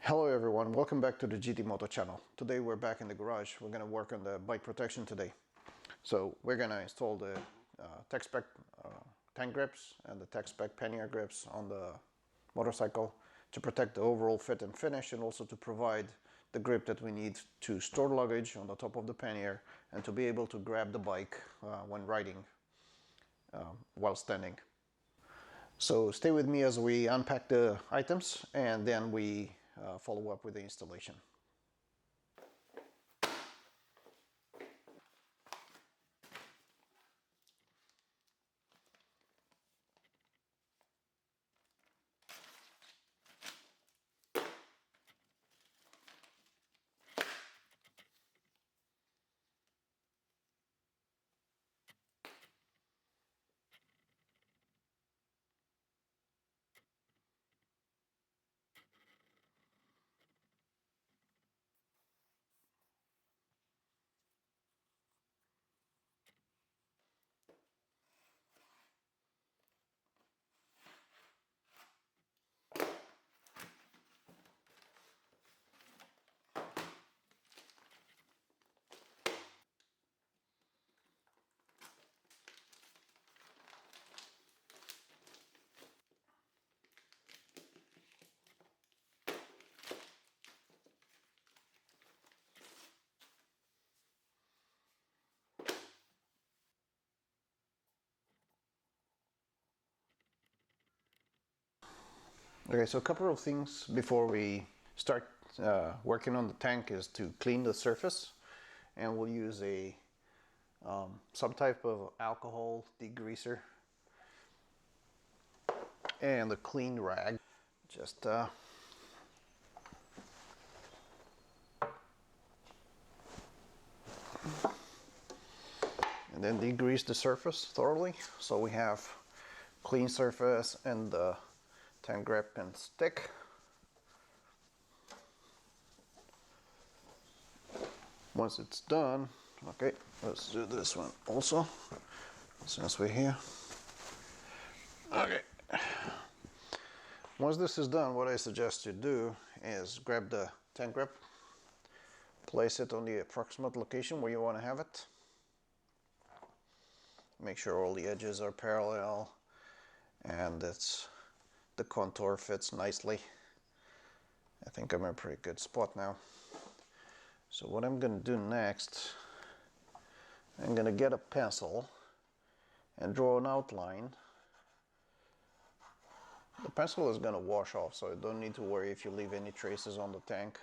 Hello everyone, welcome back to the GT Moto channel. Today we're back in the garage. We're going to work on the bike protection today. So we're going to install the TechSpec tank grips and the TechSpec pannier grips on the motorcycle to protect the overall fit and finish, and also to provide the grip that we need to store luggage on the top of the pannier and to be able to grab the bike when riding while standing. So stay with me as we unpack the items and then we follow up with the installation. Okay, so a couple of things before we start working on the tank is to clean the surface, and we'll use a some type of alcohol degreaser and a clean rag. Just and then degrease the surface thoroughly so we have clean surface and the tank grip can stick. Once it's done, okay, let's do this one also since we're here. Okay, once this is done, what I suggest you do is grab the tank grip, place it on the approximate location where you want to have it. Make sure all the edges are parallel and the contour fits nicely. I think I'm in a pretty good spot now. So what I'm going to do next, I'm going to get a pencil and draw an outline. The pencil is going to wash off, so you don't need to worry if you leave any traces on the tank.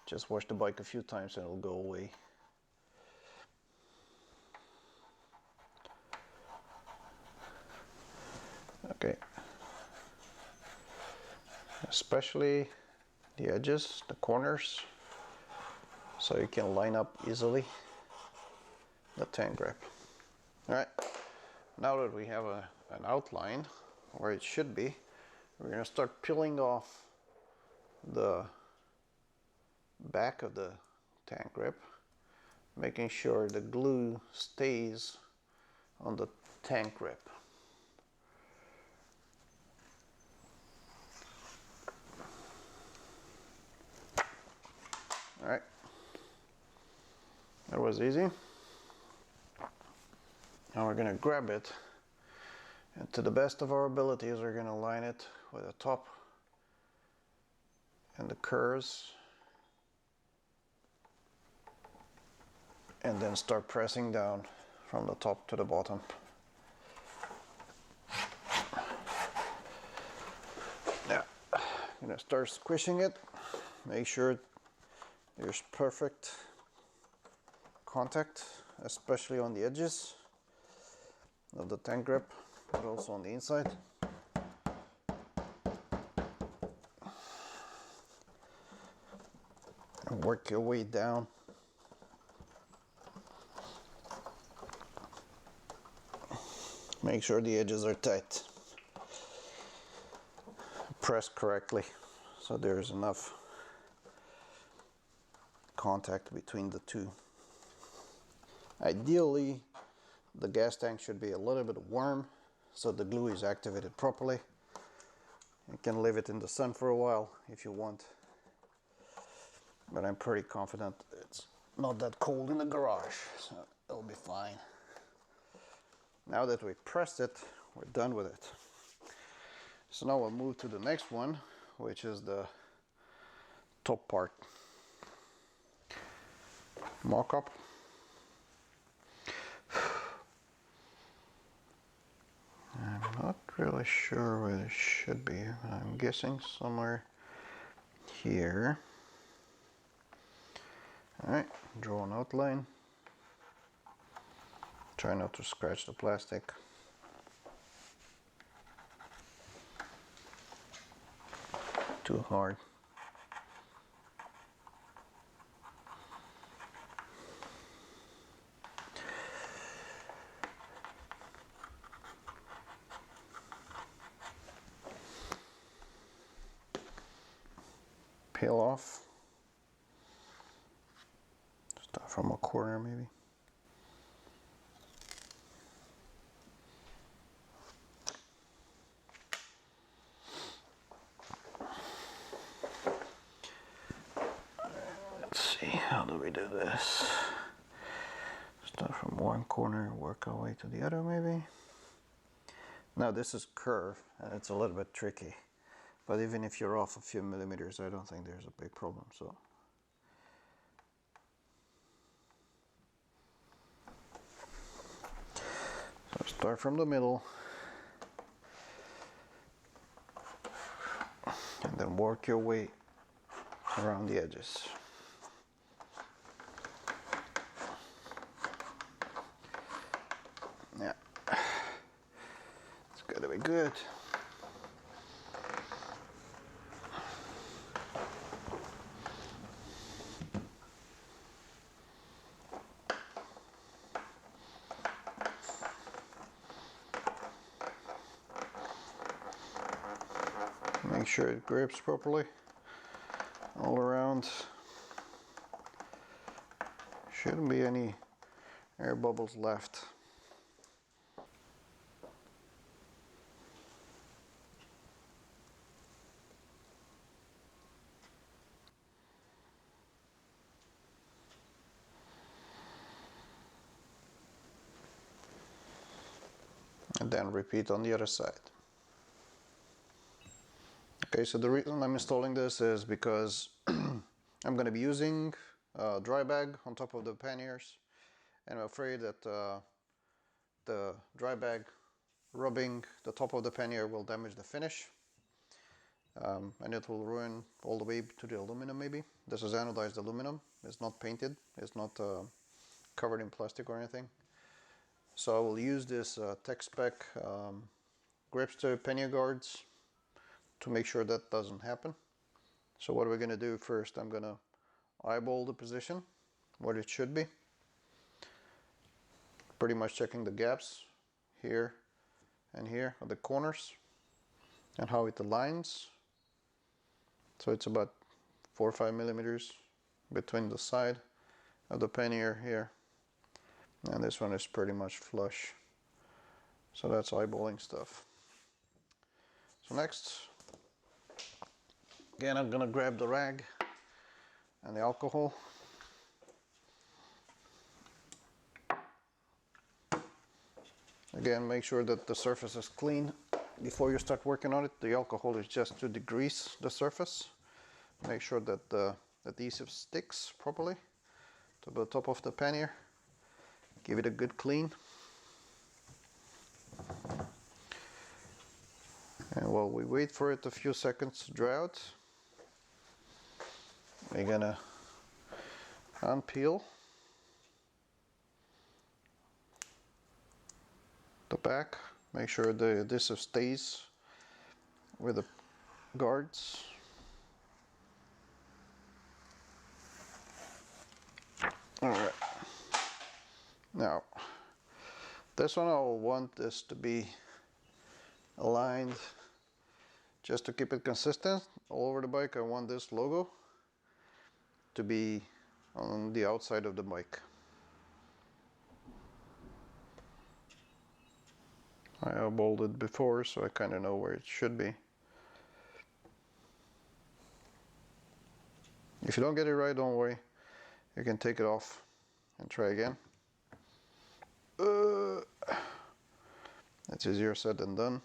Just wash the bike a few times and it'll go away. Okay. Especially the edges, the corners, so you can line up easily the tank grip. Alright, now that we have an outline where it should be, we're going to start peeling off the back of the tank grip, making sure the glue stays on the tank grip. Alright, that was easy. Now we're going to grab it, and to the best of our abilities we're going to line it with the top and the curves, and then start pressing down from the top to the bottom. Now I'm going to start squishing it. Make sure there's perfect contact, especially on the edges of the tank grip, but also on the inside. And work your way down. Make sure the edges are tight. Press correctly so there's enough contact between the two. Ideally, the gas tank should be a little bit warm so the glue is activated properly. You can leave it in the sun for a while if you want, but I'm pretty confident it's not that cold in the garage, so it'll be fine. Now that we pressed it, we're done with it. So now we'll move to the next one, which is the top part. Mock-up. I'm not really sure where it should be. I'm guessing somewhere here. Alright, draw an outline. Try not to scratch the plastic. Too hard. Peel off. Start from a corner maybe. Let's see, how do we do this? Start from one corner, work our way to the other maybe. Now this is curved and it's a little bit tricky. But even if you're off a few millimeters, I don't think there's a big problem. So start from the middle and then work your way around the edges. Yeah, it's gotta be good. Make sure it grips properly all around. Shouldn't be any air bubbles left. And then repeat on the other side. Okay, so the reason I'm installing this is because I'm going to be using a dry bag on top of the panniers, and I'm afraid that the dry bag rubbing the top of the pannier will damage the finish, and it will ruin all the way to the aluminum maybe. This is anodized aluminum, it's not painted, it's not covered in plastic or anything. So I will use this TechSpec Gripster pannier guards to make sure that doesn't happen. So what we're going to do first, I'm going to eyeball the position, what it should be. Pretty much checking the gaps here and here at the corners and how it aligns. So it's about 4 or 5 millimeters between the side of the pannier here. And this one is pretty much flush. So that's eyeballing stuff. So next, again, I'm gonna grab the rag and the alcohol. Again, make sure that the surface is clean before you start working on it. The alcohol is just to degrease the surface. Make sure that the adhesive sticks properly to the top of the pannier. Give it a good clean. And while we wait for it a few seconds to dry out, we're gonna unpeel the back. Make sure the adhesive stays with the guards. Alright. Now, this one I'll want this to be aligned just to keep it consistent all over the bike. I want this logo to be on the outside of the bike. I eyeballed it before, so I kind of know where it should be. If you don't get it right, don't worry. You can take it off and try again. That's easier said than done.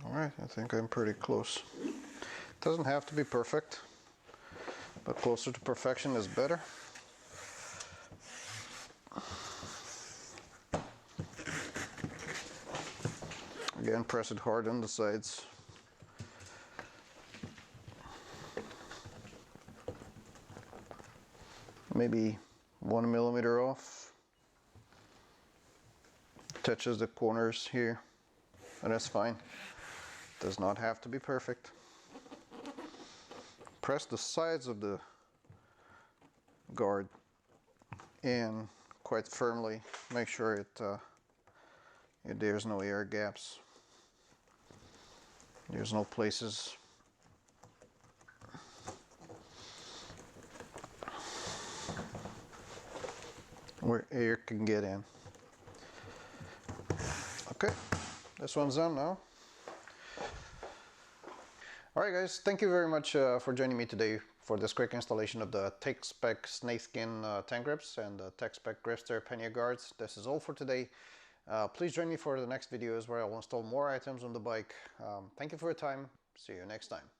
Alright, I think I'm pretty close. Doesn't have to be perfect, but closer to perfection is better. Again, press it hard on the sides. Maybe 1 millimeter off. Touches the corners here, and that's fine. Does not have to be perfect. Press the sides of the guard in quite firmly. Make sure there's no air gaps. There's no places where air can get in. Okay, this one's done now. Alright guys, thank you very much for joining me today for this quick installation of the TechSpec Snake Skin tank grips and the TechSpec Gripster pannier guards. This is all for today. Please join me for the next videos where I will install more items on the bike. Thank you for your time. See you next time.